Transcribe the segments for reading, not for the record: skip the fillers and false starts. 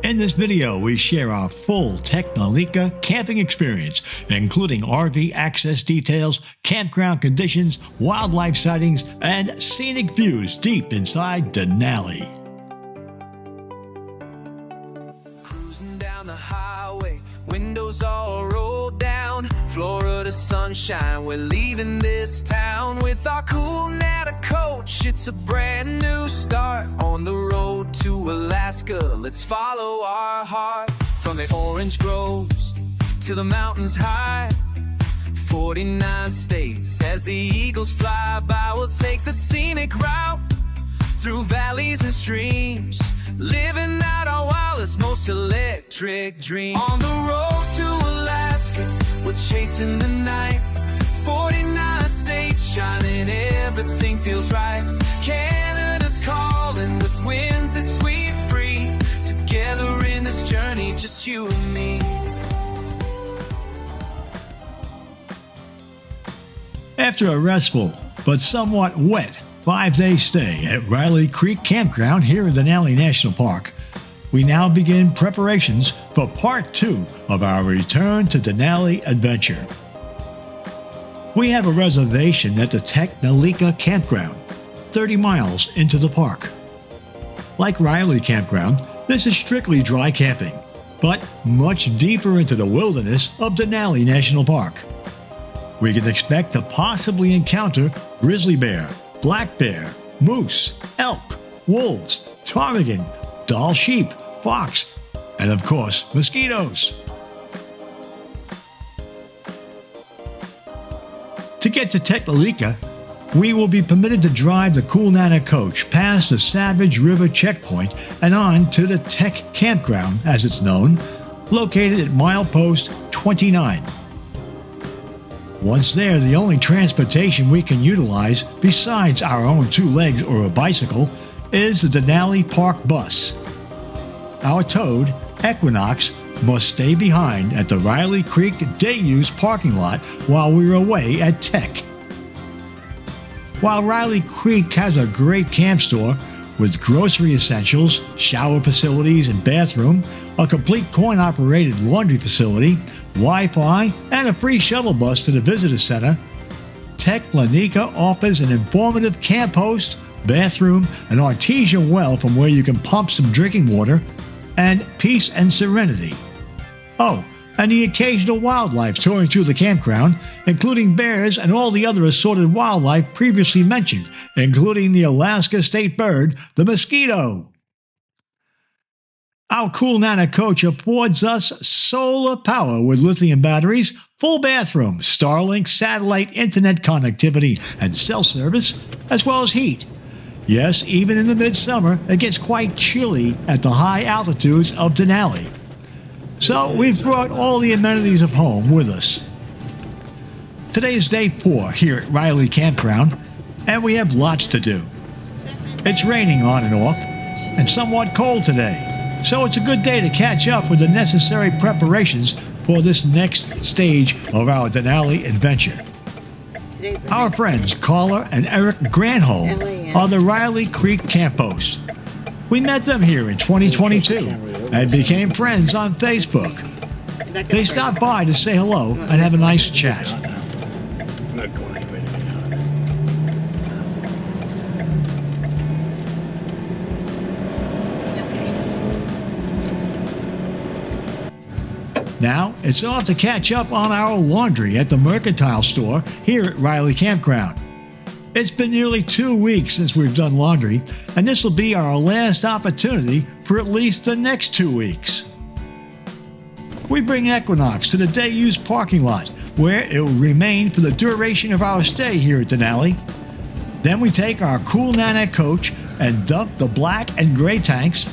In this video, we share our full Teklanika camping experience, including RV access details, campground conditions, wildlife sightings, and scenic views deep inside Denali. Cruising down the highway, windows all rolled down, Florida sunshine, we're leaving this town with our cool Nata coach. It's a brand new start on the road to Alaska. Let's follow our hearts from the orange groves to the mountains high. 49 states as the eagles fly by. We'll take the scenic route through valleys and streams, living out our wildest, most electric dream. On the road to Alaska, we're chasing the night. 49 states shining, everything feels right. Canada's calling with winds that sweep free. Together in this journey, just you and me. After a restful but somewhat wet 5-day stay at Reilly Creek Campground here in Denali National Park, we now begin preparations for part 2 of our return to Denali adventure. We have a reservation at the Teklanika Campground, 30 miles into the park. Like Reilly Campground, this is strictly dry camping, but much deeper into the wilderness of Denali National Park. We can expect to possibly encounter grizzly bear, black bear, moose, elk, wolves, ptarmigan, Dall sheep, fox, and of course, mosquitoes. To get to Teklanika, we will be permitted to drive the Cool Nana coach past the Savage River checkpoint and on to the Tech Campground, as it's known, located at milepost 29. Once there, the only transportation we can utilize, besides our own 2 legs or a bicycle, is the Denali Park bus. Our toad, Equinox, must stay behind at the Reilly Creek day-use parking lot while we're away at Tech. While Reilly Creek has a great camp store with grocery essentials, shower facilities and bathroom, a complete coin-operated laundry facility, Wi-Fi, and a free shuttle bus to the visitor center, Teklanika offers an informative camp host, bathroom, an artesian well from where you can pump some drinking water, and peace and serenity. Oh, and the occasional wildlife touring through the campground, including bears and all the other assorted wildlife previously mentioned, including the Alaska state bird, the mosquito. Our Cool Nana coach affords us solar power with lithium batteries, full bathroom, Starlink satellite internet connectivity, and cell service, as well as heat. Yes, even in the midsummer, it gets quite chilly at the high altitudes of Denali. So we've brought all the amenities of home with us. Today is day 4 here at Reilly Campground, and we have lots to do. It's raining on and off, and somewhat cold today, so it's a good day to catch up with the necessary preparations for this next stage of our Denali adventure. Our friends Carla and Eric Granholm are the Reilly Creek camp hosts. We met them here in 2022 and became friends on Facebook. They stopped by to say hello and have a nice chat. Now, it's off to catch up on our laundry at the Mercantile store here at Reilly Campground. It's been nearly 2 weeks since we've done laundry, and this will be our last opportunity for at least the next 2 weeks. We bring Equinox to the day-use parking lot, where it will remain for the duration of our stay here at Denali. Then we take our Cool Nana coach and dump the black and gray tanks,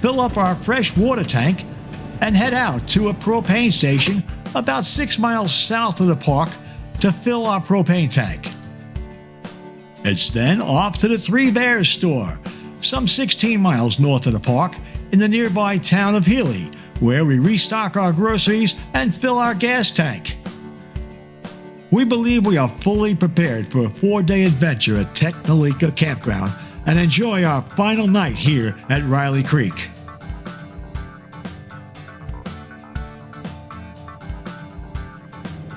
fill up our fresh water tank, and head out to a propane station about 6 miles south of the park to fill our propane tank. It's then off to the Three Bears store, some 16 miles north of the park in the nearby town of Healy, where we restock our groceries and fill our gas tank. We believe we are fully prepared for a 4-day adventure at Teklanika Campground and enjoy our final night here at Reilly Creek.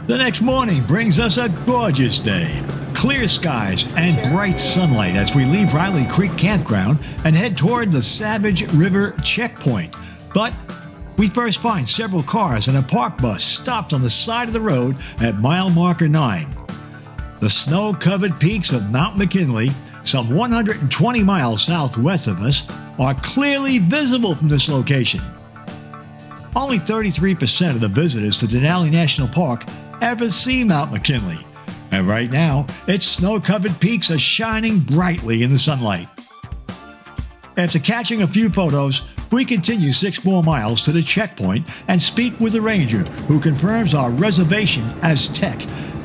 The next morning brings us a gorgeous day. Clear skies and bright sunlight as we leave Reilly Creek Campground and head toward the Savage River checkpoint. But we first find several cars and a park bus stopped on the side of the road at mile marker 9. The snow-covered peaks of Mount McKinley, some 120 miles southwest of us, are clearly visible from this location. Only 33% of the visitors to Denali National Park ever see Mount McKinley, and right now its snow-covered peaks are shining brightly in the sunlight. After catching a few photos, we continue 6 more miles to the checkpoint and speak with the ranger, who confirms our reservation as tech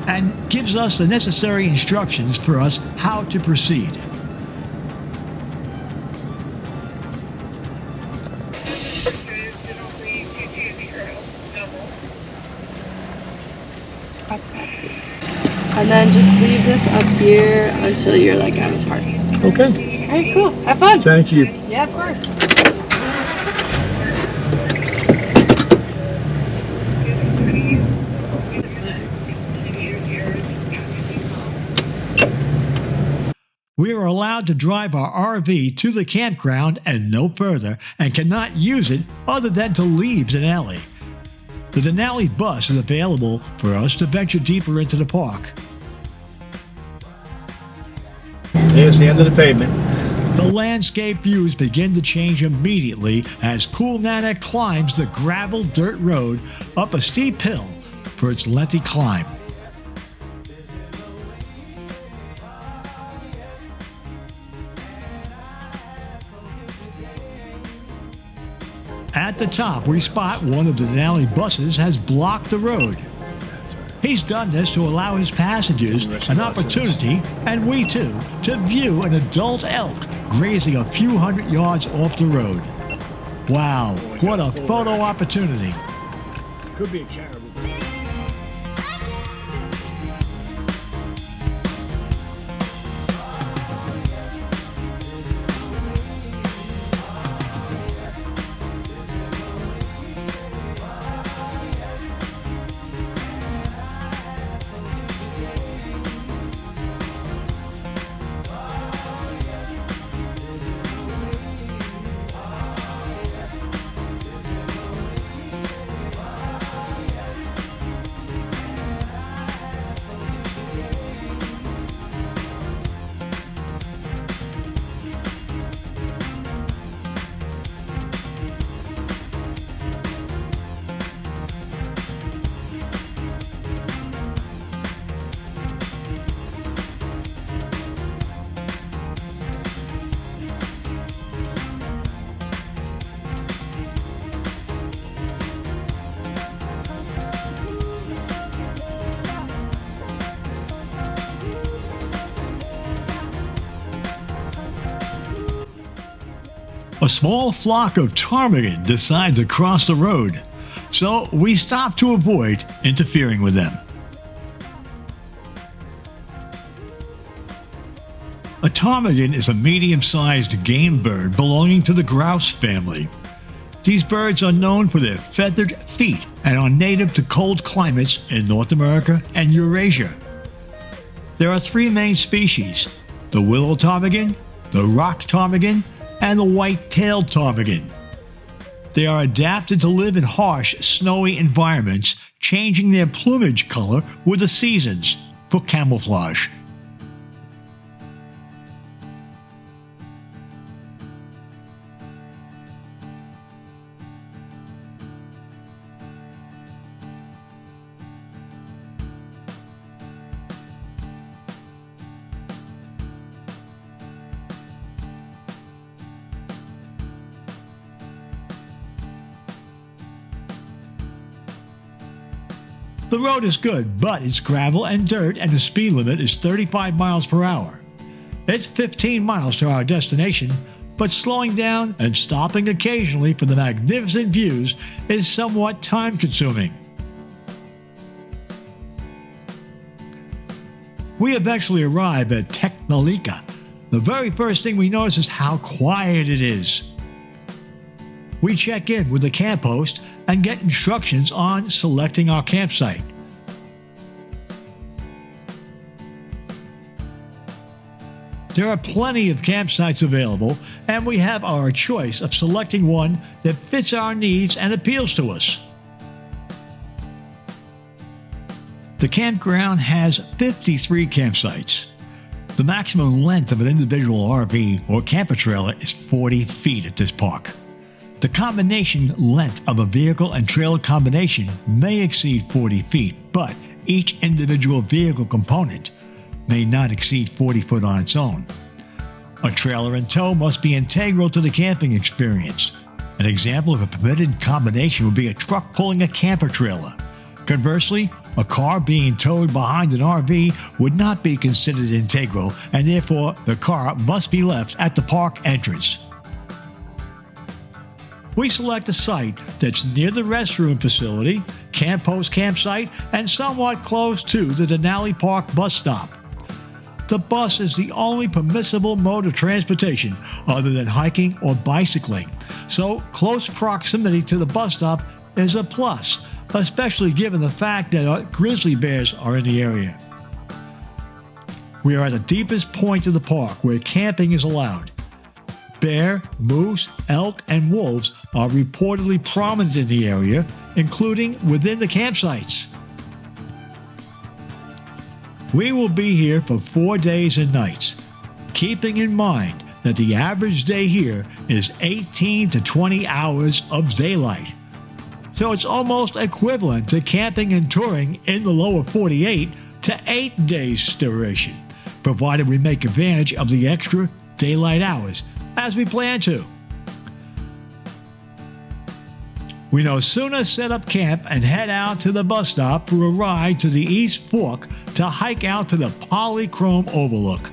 and gives us the necessary instructions for us how to proceed. And then just leave this up here until you're like out of the park. Okay. All right, cool. Have fun. Thank you. Yeah, of course. We are allowed to drive our RV to the campground and no further, and cannot use it other than to leave Denali. The Denali bus is available for us to venture deeper into the park. Here's the end of the pavement. The landscape views begin to change immediately as Cool Nana climbs the gravel dirt road up a steep hill for its lengthy climb. At the top, we spot one of the Denali buses has blocked the road. He's done this to allow his passengers an opportunity, and we too, to view an adult elk grazing a few hundred yards off the road. Wow, what a photo opportunity. Could be a caribou. A small flock of ptarmigan decide to cross the road, so we stop to avoid interfering with them. A ptarmigan is a medium-sized game bird belonging to the grouse family. These birds are known for their feathered feet and are native to cold climates in North America and Eurasia. There are 3 main species: the willow ptarmigan, the rock ptarmigan, and the white-tailed ptarmigan. They are adapted to live in harsh, snowy environments, changing their plumage color with the seasons for camouflage. The road is good, but it's gravel and dirt, and the speed limit is 35 miles per hour. It's 15 miles to our destination, but slowing down and stopping occasionally for the magnificent views is somewhat time-consuming. We eventually arrive at Teklanika. The very first thing we notice is how quiet it is. We check in with the camp host and get instructions on selecting our campsite. There are plenty of campsites available, and we have our choice of selecting one that fits our needs and appeals to us. The campground has 53 campsites. The maximum length of an individual RV or camper trailer is 40 feet at this park. The combination length of a vehicle and trailer combination may exceed 40 feet, but each individual vehicle component may not exceed 40 foot on its own. A trailer and tow must be integral to the camping experience. An example of a permitted combination would be a truck pulling a camper trailer. Conversely, a car being towed behind an RV would not be considered integral, and therefore the car must be left at the park entrance. We select a site that's near the restroom facility, camp host campsite, and somewhat close to the Denali Park bus stop. The bus is the only permissible mode of transportation other than hiking or bicycling, so close proximity to the bus stop is a plus, especially given the fact that grizzly bears are in the area. We are at the deepest point of the park where camping is allowed. Bear, moose, elk, and wolves are reportedly prominent in the area, including within the campsites. We will be here for 4 days and nights, keeping in mind that the average day here is 18 to 20 hours of daylight. So it's almost equivalent to camping and touring in the lower 48 to 8 days duration, provided we make advantage of the extra daylight hours, as we plan to. We no sooner set up camp and head out to the bus stop for a ride to the East Fork to hike out to the Polychrome Overlook,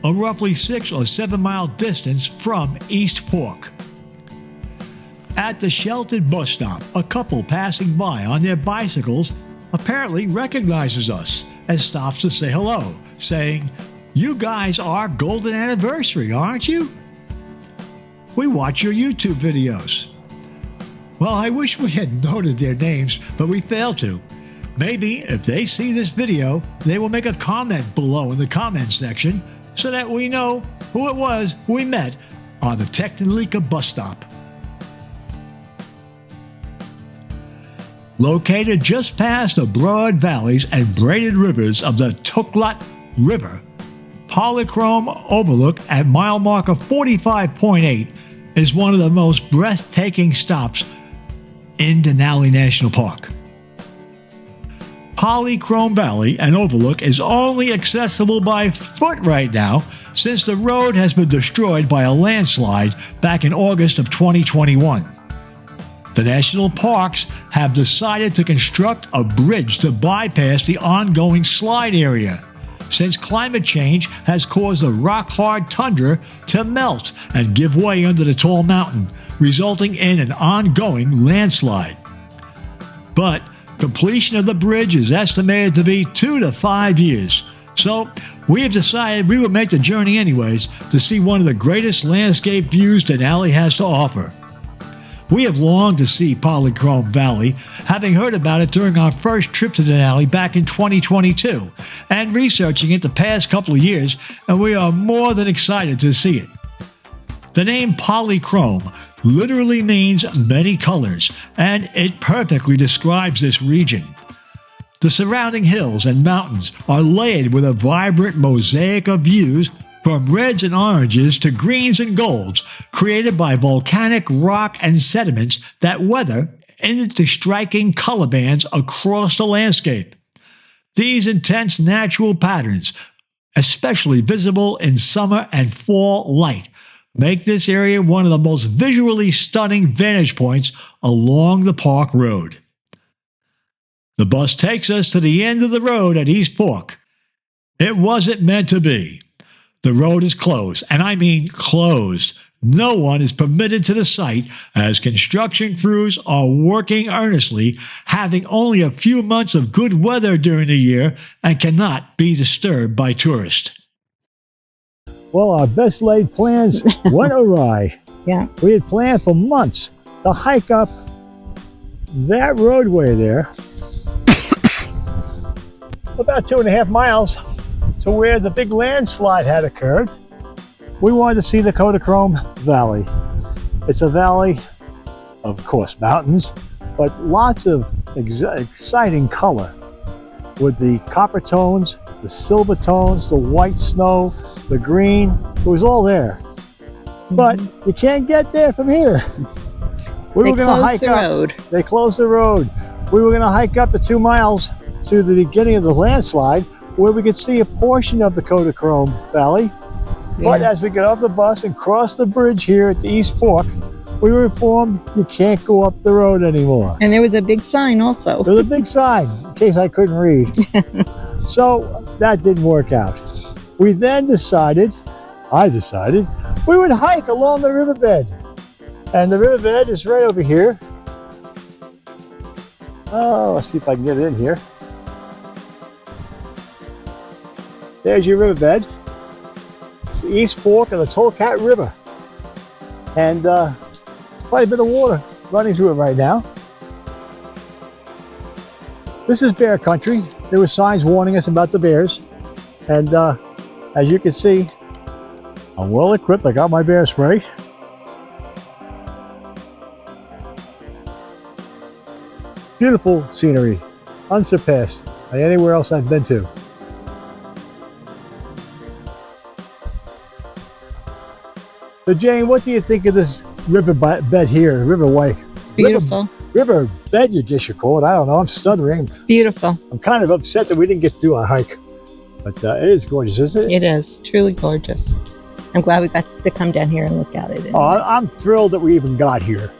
a roughly 6 or 7 mile distance from East Fork. At the sheltered bus stop, a couple passing by on their bicycles apparently recognizes us and stops to say hello, saying, "You guys are Golden Anniversary, aren't you? We watch your YouTube videos." Well, I wish we had noted their names, but we failed to. Maybe if they see this video, they will make a comment below in the comment section so that we know who it was we met on the Teklanika bus stop. Located just past the broad valleys and braided rivers of the Toklat River, Polychrome Overlook at mile marker 45.8 is one of the most breathtaking stops in Denali National Park. Polychrome Valley and Overlook is only accessible by foot right now since the road has been destroyed by a landslide back in August of 2021. The national parks have decided to construct a bridge to bypass the ongoing slide area, since climate change has caused the rock-hard tundra to melt and give way under the tall mountain, resulting in an ongoing landslide. But completion of the bridge is estimated to be 2 to 5 years, so we have decided we will make the journey anyways to see one of the greatest landscape views Denali has to offer. We have longed to see Polychrome Valley, having heard about it during our first trip to Denali back in 2022, and researching it the past couple of years, and we are more than excited to see it. The name Polychrome literally means many colors, and it perfectly describes this region. The surrounding hills and mountains are layered with a vibrant mosaic of views from reds and oranges to greens and golds, created by volcanic rock and sediments that weather into striking color bands across the landscape. These intense natural patterns, especially visible in summer and fall light, make this area one of the most visually stunning vantage points along the park road. The bus takes us to the end of the road at East Fork. It wasn't meant to be. The road is closed, and I mean closed. No one is permitted to the site as construction crews are working earnestly, having only a few months of good weather during the year and cannot be disturbed by tourists. Well, our best laid plans went awry. Yeah. We had planned for months to hike up that roadway there, about 2.5 miles, to where the big landslide had occurred. we wanted to see the Polychrome Valley. It's a valley, of course, mountains, but lots of exciting color with the copper tones, the silver tones, the white snow, the green. It was all there. But you can't get there from here. We were going to hike up. They closed the road. We were going to hike up the 2 miles to the beginning of the landslide where we could see a portion of the Polychrome Valley. But as we got off the bus and crossed the bridge here at the East Fork, we were informed you can't go up the road anymore. And there was a big sign also. There was a big sign, in case I couldn't read. So that didn't work out. We then decided, I decided, we would hike along the riverbed. And the riverbed is right over here. Oh, let's see if I can get it in here. There's your riverbed. It's the East Fork of the Toklat River. And quite a bit of water running through it right now. This is bear country. There were signs warning us about the bears. And as you can see, I'm well equipped. I got my bear spray. Beautiful scenery, unsurpassed by anywhere else I've been to. So Jane, what do you think of this river bed here, riverway? Beautiful. River bed, you guess you call it. I don't know, I'm stuttering. It's beautiful. I'm kind of upset that we didn't get to do a hike. But it is gorgeous, isn't it? It is, truly gorgeous. I'm glad we got to come down here and look at it. Oh, I'm thrilled that we even got here.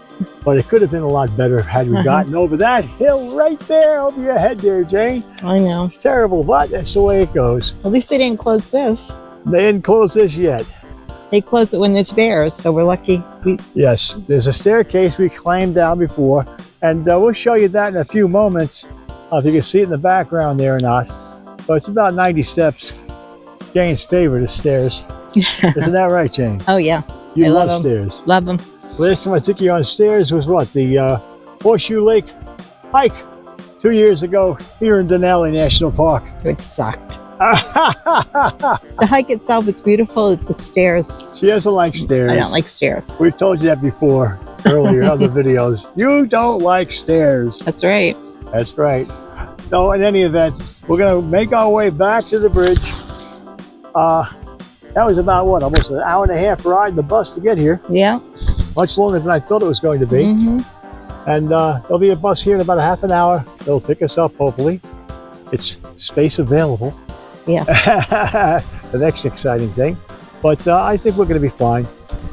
But it could have been a lot better had we gotten over that hill right there over your head there, Jane. I know. It's terrible, but that's the way it goes. At least they didn't close this. They didn't close this yet. They closed it when there's bears, so we're lucky. Yes, there's a staircase we climbed down before, and we'll show you that in a few moments, if you can see it in the background there or not. But it's about 90 steps. Jane's favorite is stairs. Isn't that right, Jane? Oh, yeah. You love stairs. Love them. Last time I took you on stairs was what? The Horseshoe Lake hike 2 years ago here in Denali National Park. It sucked. The hike itself was beautiful. The stairs. She doesn't like stairs. I don't like stairs. We've told you that before, earlier in other videos. You don't like stairs. That's right. That's right. No, in any event, we're going to make our way back to the bridge. That was about, what, almost an hour and a half ride in the bus to get here. Yeah. Much longer than I thought it was going to be. And there'll be a bus here in about a half an hour. They'll pick us up, hopefully. It's space available. Yeah. The next exciting thing. But I think we're going to be fine.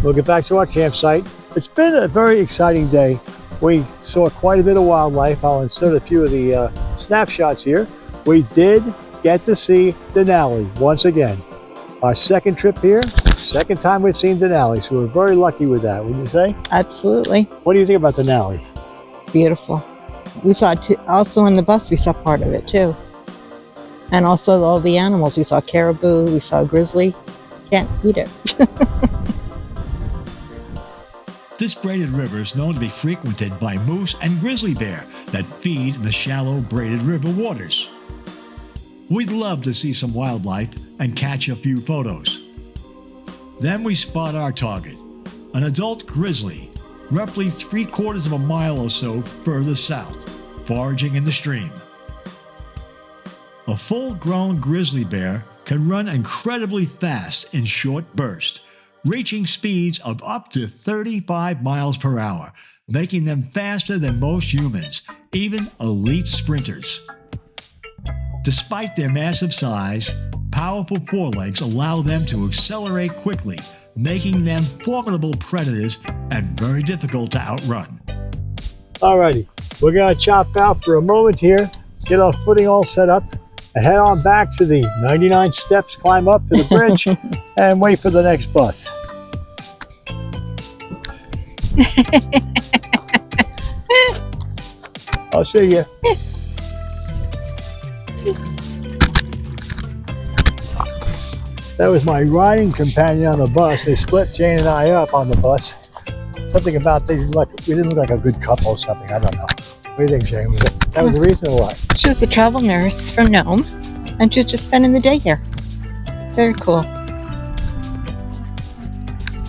We'll get back to our campsite. It's been a very exciting day. We saw quite a bit of wildlife. I'll insert a few of the snapshots here. We did get to see Denali once again. Our second trip here, second time we've seen Denali, so we're very lucky with that, wouldn't you say? Absolutely. What do you think about Denali? Beautiful. We saw also on the bus, we saw part of it too. And also all the animals. We saw caribou, we saw grizzly. Can't beat it. This braided river is known to be frequented by moose and grizzly bear that feed in the shallow braided river waters. We'd love to see some wildlife and catch a few photos. Then we spot our target, an adult grizzly, roughly 3/4 of a mile or so further south, foraging in the stream. A full-grown grizzly bear can run incredibly fast in short bursts, reaching speeds of up to 35 miles per hour, making them faster than most humans, even elite sprinters. Despite their massive size, powerful forelegs allow them to accelerate quickly, making them formidable predators and very difficult to outrun. Alrighty, we're going to chop out for a moment here, get our footing all set up, and head on back to the 99 steps, climb up to the bridge, and wait for the next bus. I'll see you. That was my riding companion on the bus. They split Jane and I up on the bus. Something about we didn't look like a good couple or something. I don't know. What do you think, Jane? That was the reason or what? She was a travel nurse from Nome, and she was just spending the day here. Very cool.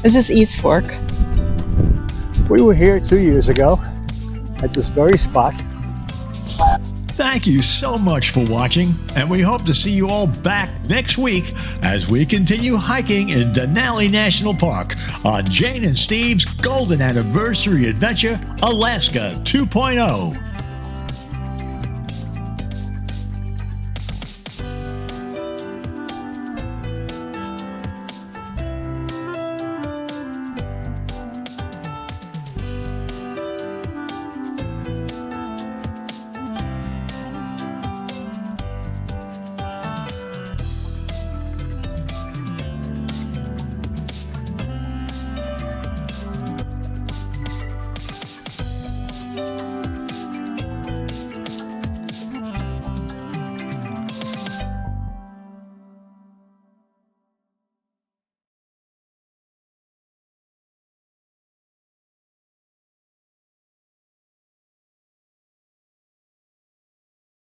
Is this East Fork? We were here 2 years ago at this very spot. Thank you so much for watching, and we hope to see you all back next week as we continue hiking in Denali National Park on Jane and Steve's Golden Anniversary Adventure Alaska 2.0.